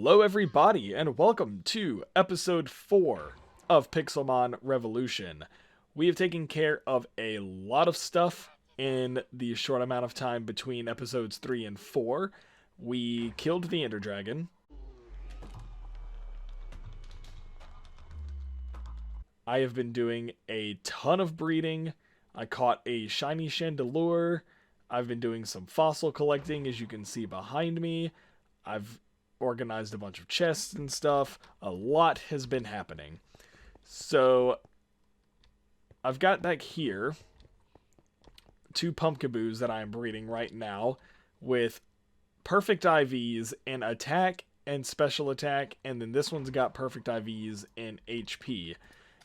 Hello everybody, and welcome to episode 4 of Pixelmon Revolution. We have taken care of a lot of stuff in the short amount of time between episodes 3 and 4. We killed the Ender Dragon. I have been doing a ton of breeding. I caught a shiny Chandelure. I've been doing some fossil collecting, as you can see behind me. I've organized a bunch of chests and stuff. A lot has been happening. So I've got back here 2 Pumpkaboos that I am breeding right now with perfect IVs in attack and special attack, and then this one's got perfect IVs in HP.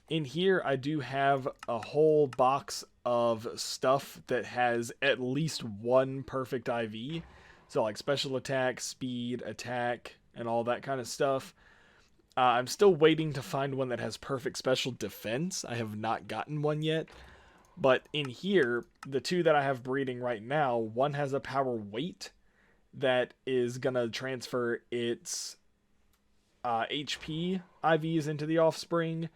In here I do have a whole box of stuff that has at least one perfect IV. So like special attack, speed, attack, and all that kind of stuff. I'm still waiting to find one that has perfect special defense. I have not gotten one yet. But in here, the 2 that I have breeding right now, one has a power weight that is going to transfer its HP IVs into the offspring.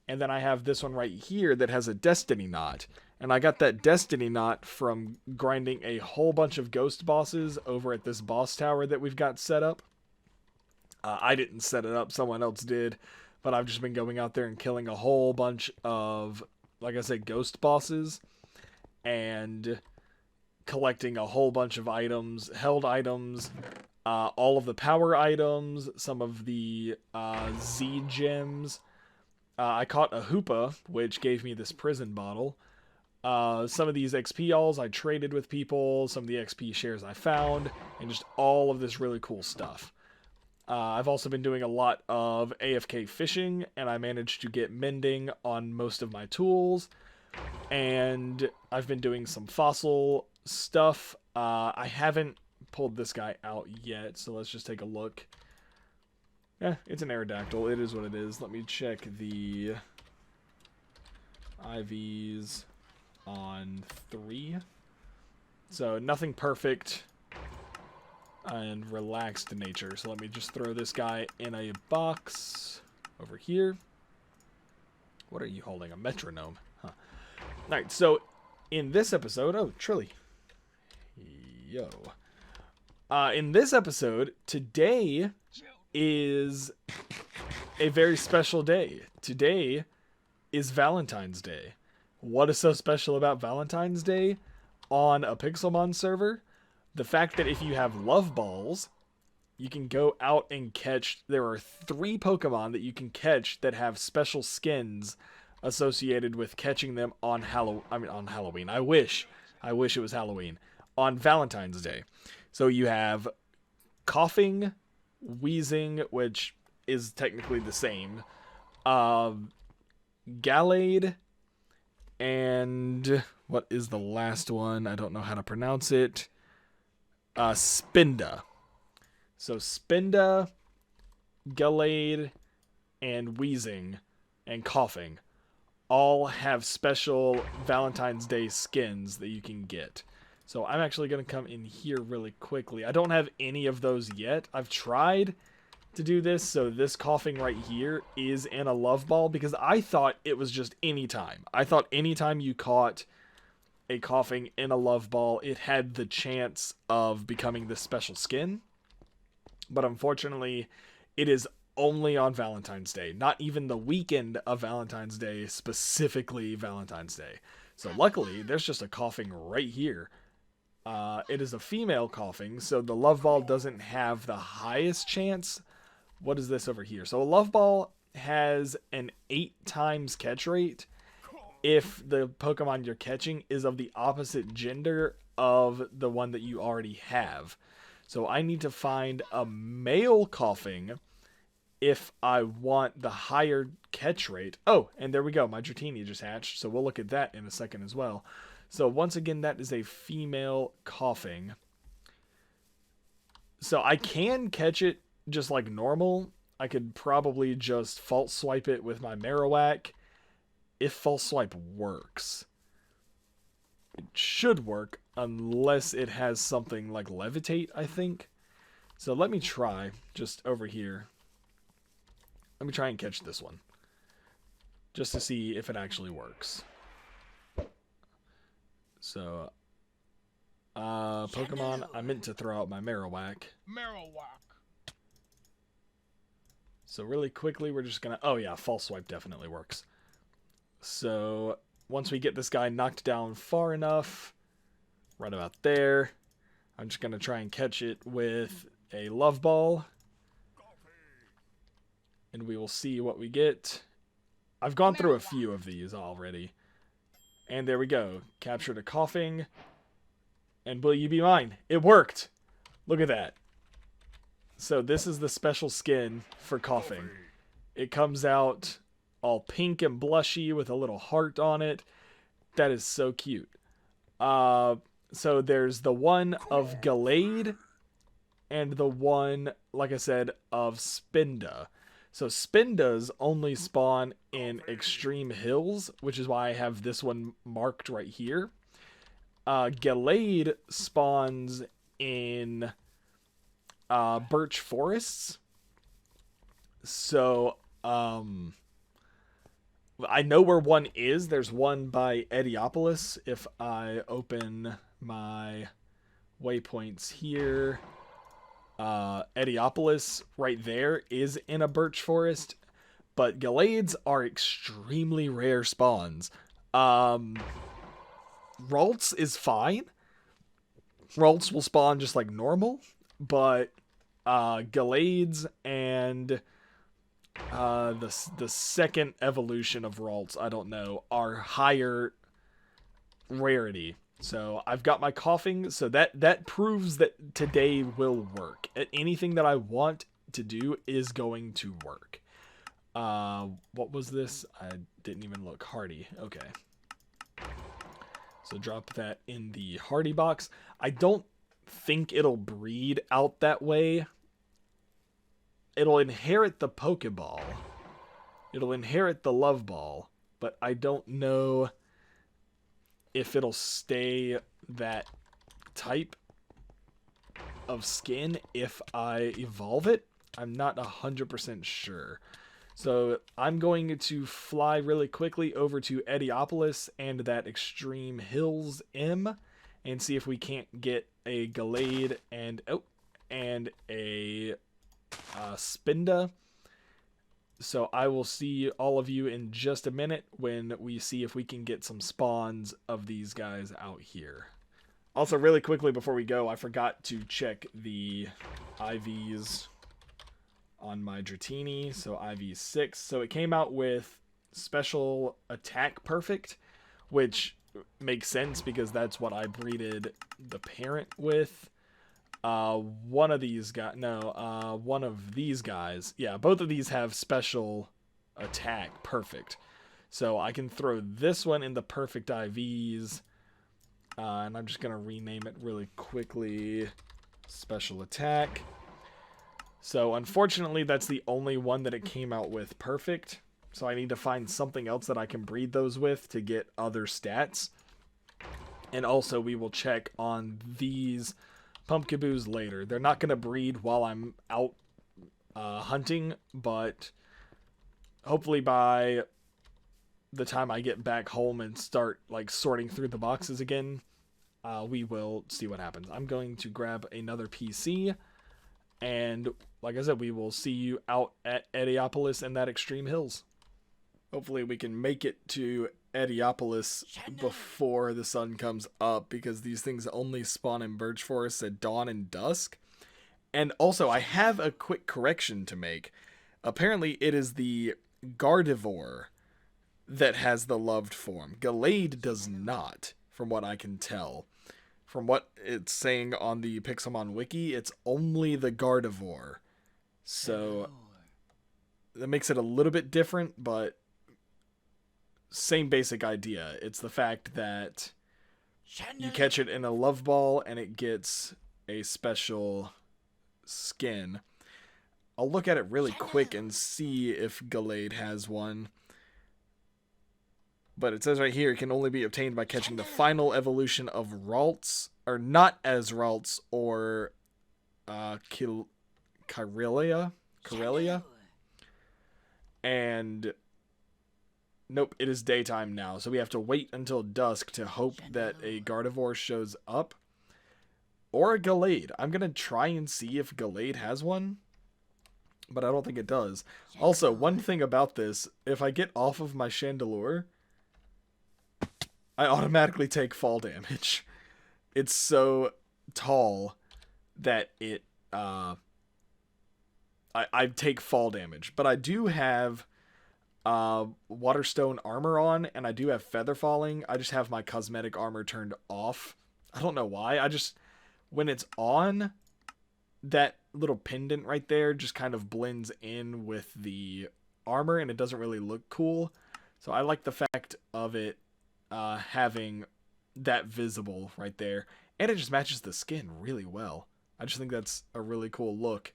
And then I have this one right here that has a destiny knot. And I got that destiny knot from grinding a whole bunch of ghost bosses over at this boss tower that we've got set up. I didn't set it up, someone else did. But I've just been going out there and killing a whole bunch of, like I said, ghost bosses. And collecting a whole bunch of items, held items, all of the power items, some of the Z gems. I caught a Hoopa, which gave me this prison bottle. Some of these XP alls I traded with people, some of the XP shares I found, and just all of this really cool stuff. I've also been doing a lot of AFK fishing, and I managed to get mending on most of my tools. And I've been doing some fossil stuff. I haven't pulled this guy out yet, so let's just take a look. It's an Aerodactyl. It is what it is. Let me check the IVs on 3. So nothing perfect and relaxed nature. So let me just throw this guy in a box over here. What are you holding? A metronome. Huh. Alright, so in this episode... Oh, Trilly. Yo. In this episode, today is a very special day. Today is Valentine's Day. What is so special about Valentine's Day on a Pixelmon server? The fact that if you have love balls, you can go out and catch... There are 3 Pokemon that you can catch that have special skins associated with catching them on Halloween. I wish it was Halloween. On Valentine's Day. So you have Coughing, Wheezing, which is technically the same, Gallade, and what is the last one? I don't know how to pronounce it. Spinda. So Spinda, Gallade, and Wheezing, and Coughing all have special Valentine's Day skins that you can get. So I'm actually going to come in here really quickly. I don't have any of those yet. I've tried to do this, so this Coughing right here is in a love ball because I thought it was just any time. I thought anytime you caught a Coughing in a love ball, it had the chance of becoming this special skin. But unfortunately, it is only on Valentine's Day. Not even the weekend of Valentine's Day, specifically Valentine's Day. So luckily, there's just a Coughing right here. It is a female Coughing, so the love ball doesn't have the highest chance. What is this over here? So a love ball has an 8 times catch rate if the Pokemon you're catching is of the opposite gender of the one that you already have. So I need to find a male Coughing if I want the higher catch rate. Oh, and there we go. My Dratini just hatched, so we'll look at that in a second as well. So once again, that is a female Coughing. So I can catch it just like normal. I could probably just false swipe it with my Marowak if false swipe works. It should work unless it has something like Levitate, I think. So let me try just over here. Let me try and catch this one. Just to see if it actually works. So, Pokemon, I meant to throw out my Marowak. So really quickly, we're just gonna... Oh yeah, False Swipe definitely works. So, once we get this guy knocked down far enough, right about there, I'm just gonna try and catch it with a Love Ball. And we will see what we get. I've gone through a few of these already. And there we go. Captured a Coughing. And will you be mine? It worked! Look at that. So this is the special skin for Coughing. It comes out all pink and blushy with a little heart on it. That is so cute. So there's the one of Gallade and the one, like I said, of Spinda. So Spindas only spawn in Extreme Hills, which is why I have this one marked right here. Gallade spawns in Birch Forests. So, I know where one is. There's one by Ediopolis. If I open my waypoints here, Ediopolis right there is in a birch forest, but Gallades are extremely rare spawns. Ralts is fine. Ralts will spawn just like normal, but Gallades and the second evolution of Ralts, I don't know, are higher rarity. So I've got my Coughing, so that proves that today will work. Anything that I want to do is going to work. What was this? I didn't even look. Hardy. Okay. So drop that in the Hardy box. I don't think it'll breed out that way. It'll inherit the Pokeball. It'll inherit the Love Ball, but I don't know if it'll stay that type of skin if I evolve it. I'm not 100% sure. So I'm going to fly really quickly over to Ediopolis and that Extreme Hills M and see if we can't get a Gallade and a Spinda. So I will see all of you in just a minute when we see if we can get some spawns of these guys out here. Also, really quickly before we go, I forgot to check the IVs on my Dratini. So IV 6. So it came out with Special Attack Perfect, which makes sense because that's what I breeded the parent with. One of these guys, one of these guys, yeah, both of these have Special Attack Perfect. So I can throw this one in the Perfect IVs, and I'm just going to rename it really quickly, Special Attack. So unfortunately, that's the only one that it came out with Perfect. So I need to find something else that I can breed those with to get other stats. And also we will check on these Pumpkaboos later. They're not going to breed while I'm out hunting, but hopefully by the time I get back home and start like sorting through the boxes again, we will see what happens. I'm going to grab another PC, and like I said, we will see you out at Ediopolis and that Extreme Hills. Hopefully we can make it to Ediopolis before the sun comes up, because these things only spawn in birch forests at dawn and dusk. And also, I have a quick correction to make. Apparently, it is the Gardevoir that has the loved form. Gallade does not, from what I can tell. From what it's saying on the Pixelmon wiki, it's only the Gardevoir. So, that makes it a little bit different, but same basic idea. It's the fact that you catch it in a love ball and it gets a special skin. I'll look at it really quick and see if Gallade has one. But it says right here, it can only be obtained by catching the final evolution of Ralts, or not as Ralts, or Karelia. And nope, it is daytime now, so we have to wait until dusk to hope that a Gardevoir shows up. Or a Gallade. I'm going to try and see if Gallade has one, but I don't think it does. Also, one thing about this, if I get off of my Chandelure, I automatically take fall damage. It's so tall that it, I take fall damage. But I do have Waterstone armor on, and I do have Feather Falling. I just have my cosmetic armor turned off. I don't know why. When it's on, that little pendant right there just kind of blends in with the armor, and it doesn't really look cool. So I like the fact of it having that visible right there. And it just matches the skin really well. I just think that's a really cool look.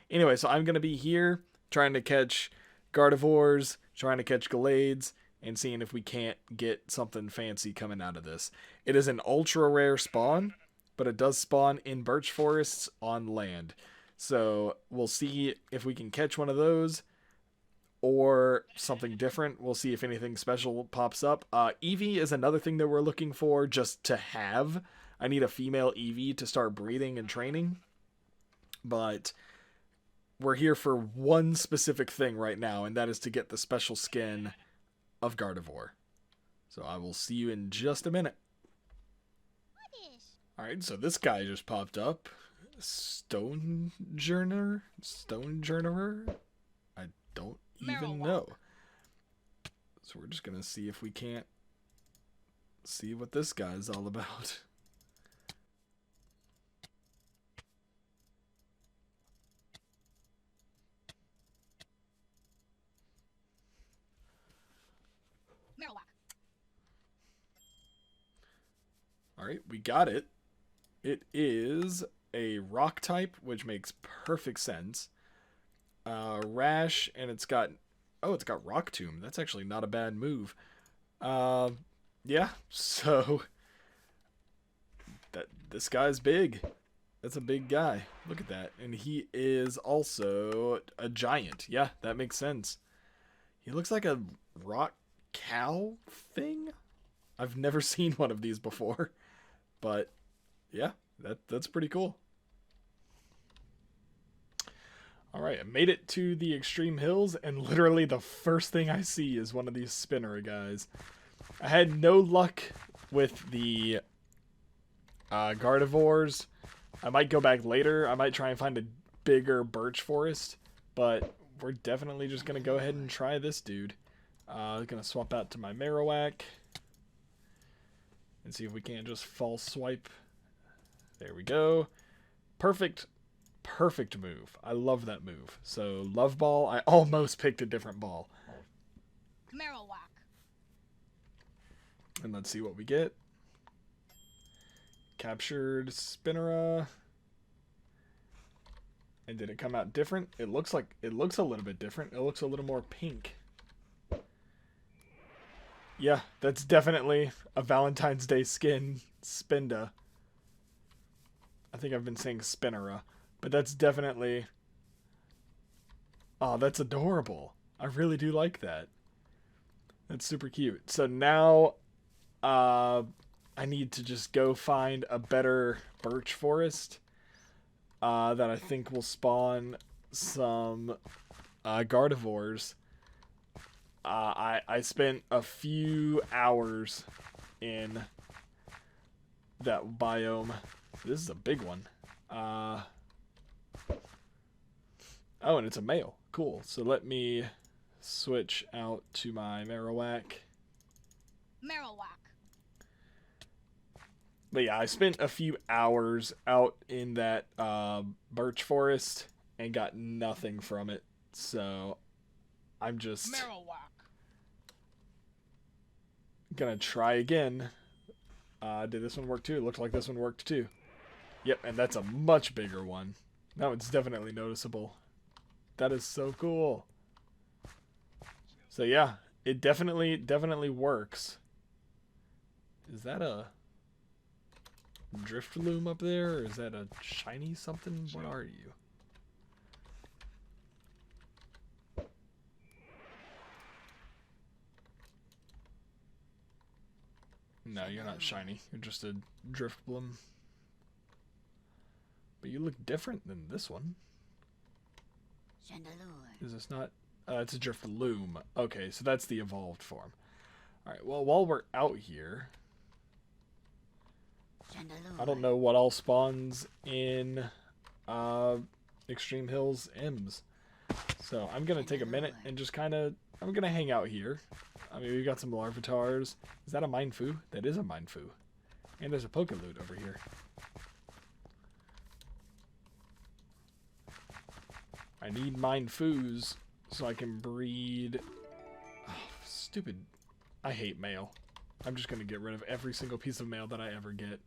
Anyway, so I'm going to be here trying to catch Gardevoirs, trying to catch Gallades, and seeing if we can't get something fancy coming out of this. It is an ultra rare spawn, but it does spawn in birch forests on land. So we'll see if we can catch one of those or something different. We'll see if anything special pops up. Eevee is another thing that we're looking for just to have. I need a female Eevee to start breeding and training. But we're here for one specific thing right now, and that is to get the special skin of Gardevoir. So I will see you in just a minute. Alright, so this guy just popped up. Stonejourner? I don't even know. So we're just gonna see if we can't see what this guy's all about. Alright, we got it. It is a rock type, which makes perfect sense. Rash, and it's got Rock Tomb. That's actually not a bad move. Yeah, so this guy's big. That's a big guy. Look at that. And he is also a giant. Yeah, that makes sense. He looks like a rock cow thing. I've never seen one of these before. But yeah, that's pretty cool. Alright, I made it to the extreme hills, and literally the first thing I see is one of these spinner guys. I had no luck with the Gardevoirs. I might go back later. I might try and find a bigger birch forest, but we're definitely just going to go ahead and try this dude. I'm going to swap out to my Marowak and see if we can't just false swipe. There we go. Perfect move. I love that move. So, Love Ball. I almost picked a different ball. Marowak. And let's see what we get. Captured Spinnera. And did it come out different? It looks a little bit different. It looks a little more pink. Yeah, that's definitely a Valentine's Day skin, Spinda. I think I've been saying Spinnera, but that's definitely... Oh, that's adorable. I really do like that. That's super cute. So now, I need to just go find a better birch forest that I think will spawn some Gardevoirs. I spent a few hours in that biome. This is a big one. Oh, and it's a male. Cool. So let me switch out to my Marowak. But yeah, I spent a few hours out in that birch forest and got nothing from it. So I'm just gonna try again. Did this one work too? It looked like this one worked too. Yep, and that's a much bigger one. That one's definitely noticeable. That is so cool. So yeah, it definitely works. Is that a... Driftloom up there? Or is that a shiny something? What are you? No, you're not shiny. You're just a Driftbloom. But you look different than this one. Is this not? It's a Driftloom. Okay, so that's the evolved form. Alright, well, while we're out here, I don't know what all spawns in Extreme Hills M's. So I'm going to take a minute and just kind of, I'm going to hang out here. I mean, we've got some Larvatars. Is that a Mindfu? That is a Mindfu. And there's a Pokeloot over here. I need Mindfus so I can breed... Oh, stupid. I hate mail. I'm just going to get rid of every single piece of mail that I ever get.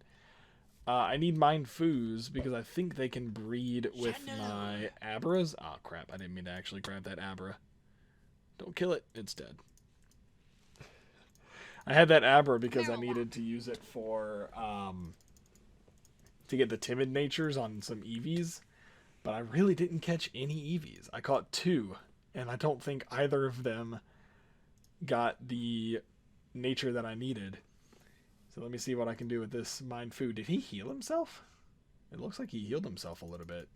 I need Mindfus because I think they can breed with my Abras. Oh, crap. I didn't mean to actually grab that Abra. Don't kill it. It's dead. I had that Abra because I needed to use it for... to get the timid natures on some Eevees. But I really didn't catch any Eevees. I caught 2. And I don't think either of them got the nature that I needed. So let me see what I can do with this Mindfu. Did he heal himself? It looks like he healed himself a little bit.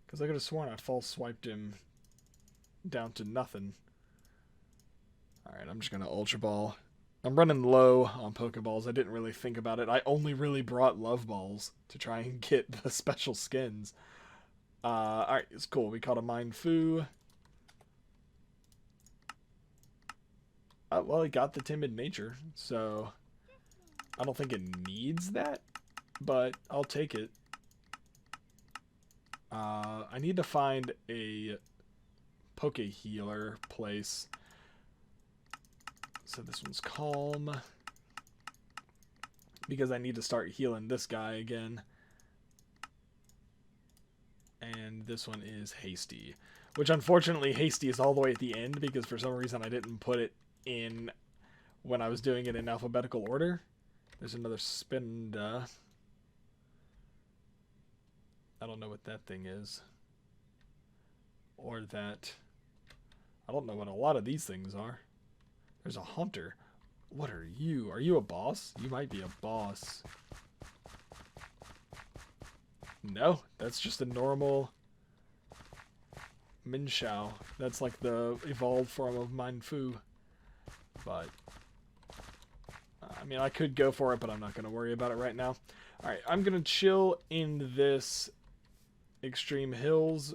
Because I could have sworn I false swiped him down to nothing. Alright, I'm just going to Ultra Ball. I'm running low on Pokeballs. I didn't really think about it. I only really brought Love Balls to try and get the special skins. Alright, it's cool. We caught a Mindfu. Well, he got the timid nature, so I don't think it needs that, but I'll take it. I need to find a Poke Healer place. So this one's Calm, because I need to start healing this guy again. And this one is Hasty, which unfortunately Hasty is all the way at the end because for some reason I didn't put it in when I was doing it in alphabetical order. There's another Spinda. I don't know what that thing is. Or that. I don't know what a lot of these things are. There's a Haunter. What are you? Are you a boss? You might be a boss. No, that's just a normal Minshao. That's like the evolved form of Mindfu. But, I mean, I could go for it, but I'm not going to worry about it right now. Alright, I'm going to chill in this Extreme Hills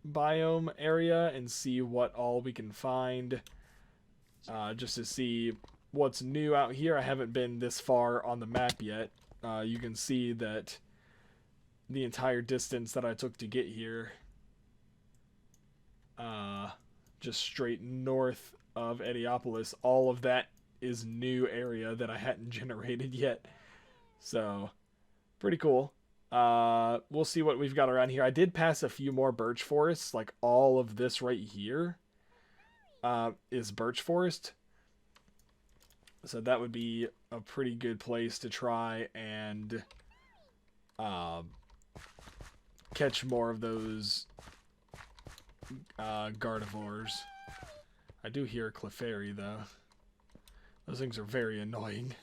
biome area and see what all we can find. Just to see what's new out here. I haven't been this far on the map yet. You can see that the entire distance that I took to get here, just straight north of Ediopolis, all of that is new area that I hadn't generated yet. So, pretty cool. We'll see what we've got around here. I did pass a few more birch forests, like all of this right here is birch forest. So that would be a pretty good place to try and catch more of those Gardevoirs. I do hear a Clefairy, though. Those things are very annoying.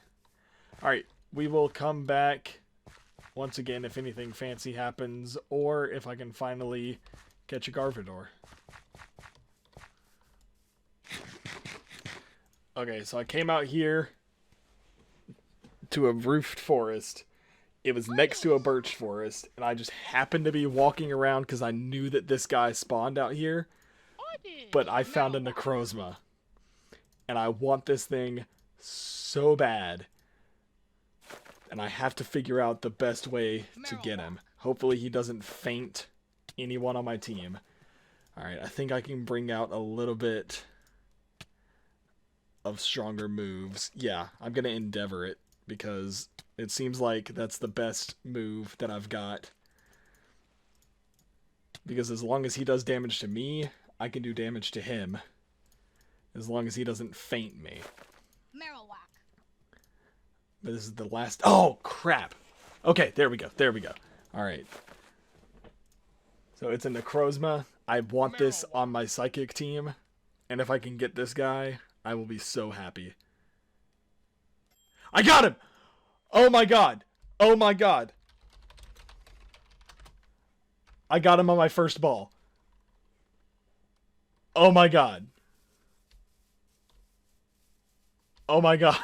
Alright, we will come back once again if anything fancy happens, or if I can finally catch a Gardevoir. Okay, so I came out here to a roofed forest. It was next to a birch forest, and I just happened to be walking around because I knew that this guy spawned out here. But I found a Necrozma, and I want this thing so bad. And I have to figure out the best way to get him. Hopefully he doesn't faint anyone on my team. Alright, I think I can bring out a little bit of stronger moves. Yeah, I'm going to endeavor it, because it seems like that's the best move that I've got. Because as long as he does damage to me, I can do damage to him. As long as he doesn't faint me. But this is the last. Oh, crap. Okay, there we go. There we go. All right. So it's a Necrozma. I want this on my Psychic team. And if I can get this guy, I will be so happy. I got him! Oh my god. Oh my god. I got him on my first ball. Oh my god. Oh my god.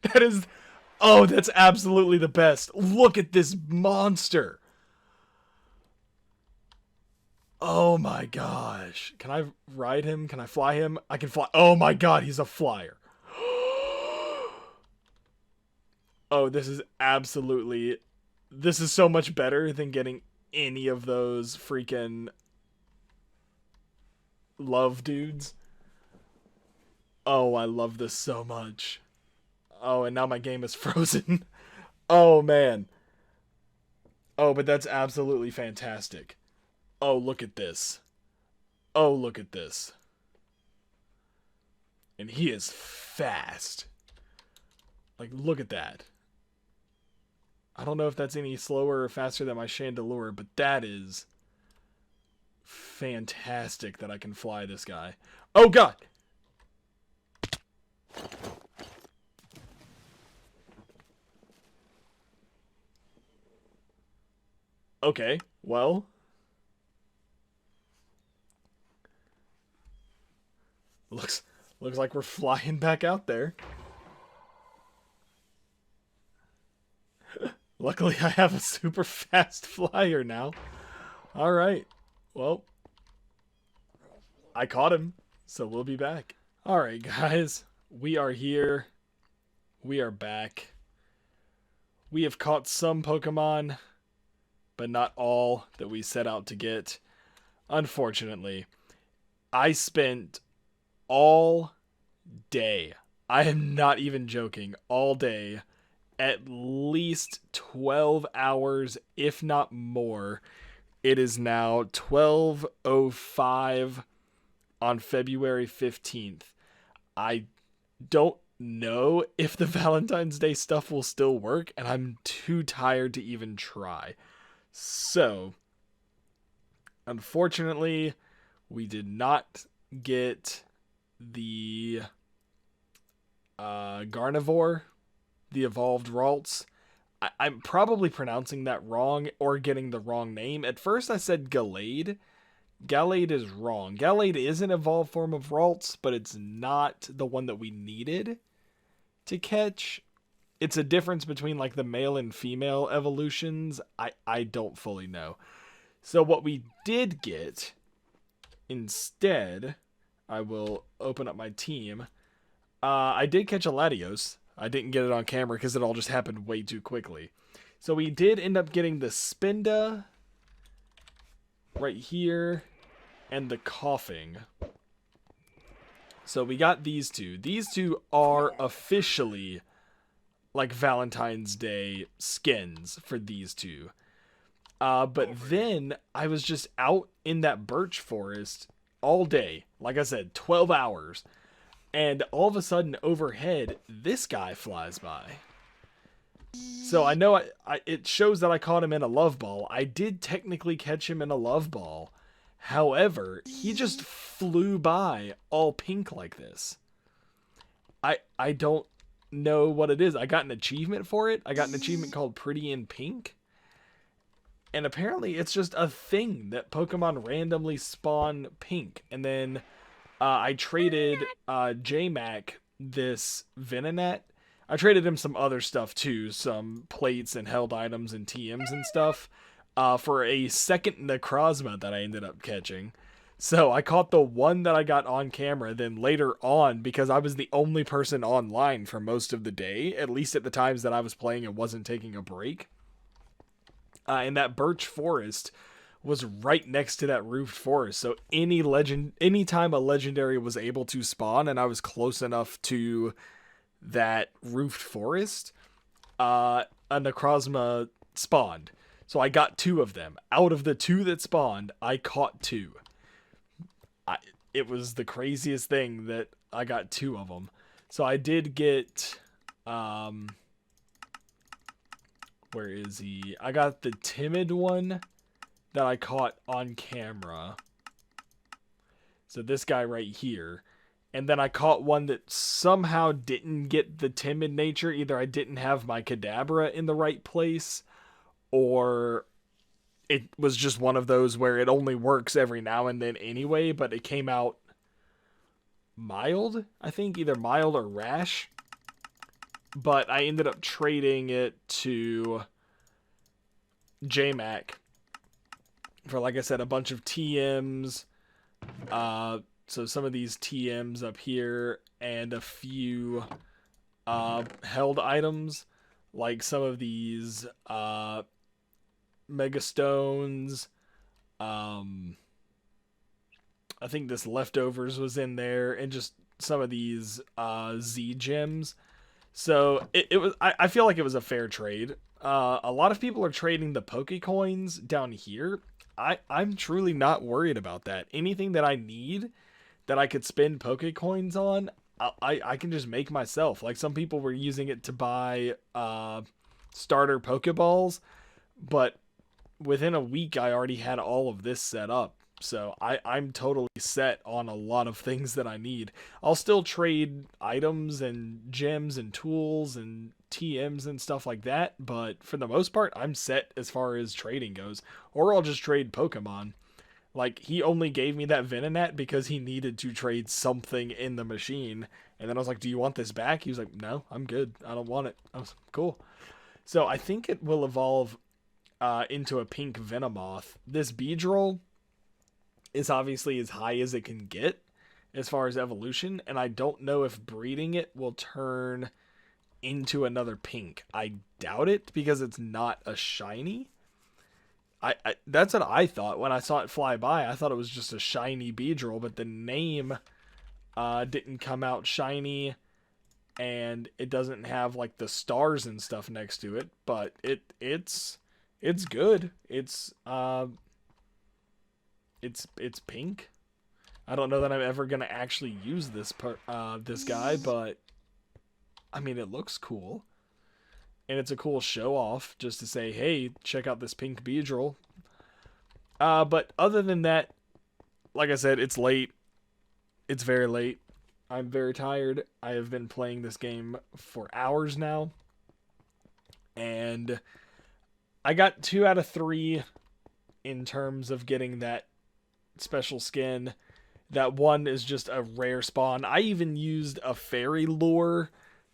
That is... Oh, that's absolutely the best. Look at this monster. Oh my gosh. Can I ride him? Can I fly him? I can fly. Oh my god, he's a flyer. Oh, this is absolutely... This is so much better than getting any of those freaking love dudes. Oh, I love this so much. Oh, and now my game is frozen. Oh, man. Oh, but that's absolutely fantastic. Oh, look at this. Oh, look at this. And he is fast. Like, look at that. I don't know if that's any slower or faster than my Chandelure, but that is fantastic that I can fly this guy. Oh, God! Okay, well... Looks like we're flying back out there. Luckily, I have a super fast flyer now. Alright. Well, I caught him, so we'll be back. Alright, guys. We are here. We are back. We have caught some Pokemon, but not all that we set out to get. Unfortunately, I spent all day, I am not even joking, all day, at least 12 hours, if not more. It is now 12:05 on February 15th. I don't know if the Valentine's Day stuff will still work, and I'm too tired to even try. So, unfortunately, we did not get the Garnivore, the evolved Ralts. I'm probably pronouncing that wrong or getting the wrong name. At first I said Gallade. Gallade is wrong. Gallade is an evolved form of Ralts, but it's not the one that we needed to catch. It's a difference between like the male and female evolutions. I don't fully know. So what we did get instead, I will open up my team. I did catch a Latios. I didn't get it on camera because it all just happened way too quickly. So we did end up getting the Spinda right here and the Coughing. So we got these two. These two are officially like Valentine's Day skins for these two. But then I was just out in that birch forest all day. Like I said, 12 hours. And all of a sudden, overhead, this guy flies by. So I know it shows that I caught him in a love ball. I did technically catch him in a love ball. However, he just flew by all pink like this. I don't know what it is. I got an achievement for it. I got an achievement called Pretty in Pink. And apparently it's just a thing that Pokemon randomly spawn pink. And then... I traded J-Mac this Venonat. I traded him some other stuff too, some plates and held items and TMs and stuff, for a second Necrozma that I ended up catching. So I caught the one that I got on camera, then later on, because I was the only person online for most of the day, at least at the times that I was playing and wasn't taking a break. In that birch forest was right next to that roofed forest. So anytime a legendary was able to spawn and I was close enough to that roofed forest, a Necrozma spawned. So I got 2 of them. Out of the 2 that spawned, I caught 2. It was the craziest thing that I got 2 of them. So I did get, where is he? I got the timid one that I caught on camera. So this guy right here. And then I caught one that somehow didn't get the timid nature. Either I didn't have my Kadabra in the right place, or it was just one of those where it only works every now and then anyway, but it came out mild, I think, either mild or rash. But I ended up trading it to JMac for, like I said, a bunch of TMs. So some of these TMs up here and a few held items, like some of these Mega Stones. I think this Leftovers was in there, and just some of these Z gems. So it was. I feel like it was a fair trade. A lot of people are trading the Pokecoins down here. I'm truly not worried about that. Anything that I need that I could spend Pokecoins on, I can just make myself. Like, some people were using it to buy starter Pokeballs, but within a week I already had all of this set up. So I'm totally set on a lot of things that I need. I'll still trade items and gems and tools and TMs and stuff like that, but for the most part, I'm set as far as trading goes. Or I'll just trade Pokemon. Like, he only gave me that Venonat because he needed to trade something in the machine. And then I was like, do you want this back? He was like, no, I'm good. I don't want it. I was like, cool. So I think it will evolve into a pink Venomoth. This Beedrill is obviously as high as it can get as far as evolution, and I don't know if breeding it will turn into another pink. I doubt it, because it's not a shiny. I that's what I thought when I saw it fly by. I thought it was just a shiny Beedrill, but the name didn't come out shiny, and it doesn't have like the stars and stuff next to it, but it's good. It's pink. I don't know that I'm ever gonna actually use this this guy, but I mean, it looks cool, and it's a cool show off just to say, hey, check out this pink Beedrill. But other than that, like I said, it's late. It's very late. I'm very tired. I have been playing this game for hours now, and I got 2 out of 3 in terms of getting that special skin. That one is just a rare spawn. I even used a fairy lure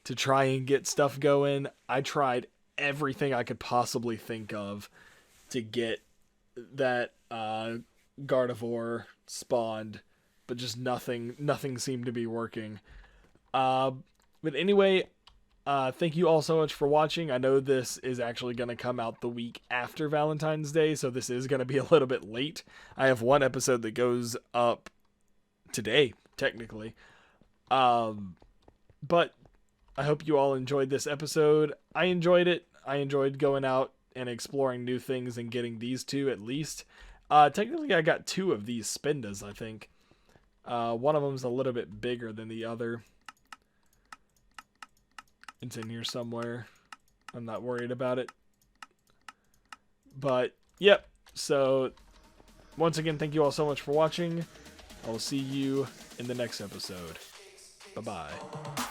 to try and get stuff going. I tried everything I could possibly think of to get that Gardevoir spawned, but just nothing seemed to be working. But anyway, thank you all so much for watching. I know this is actually going to come out the week after Valentine's Day, so this is going to be a little bit late. I have one episode that goes up today, technically. But I hope you all enjoyed this episode. I enjoyed it. I enjoyed going out and exploring new things and getting these 2 at least. Technically, I got 2 of these Spindas, I think. One of them's a little bit bigger than the other. It's in here somewhere. I'm not worried about it. But, yep. So, once again, thank you all so much for watching. I will see you in the next episode. Bye-bye.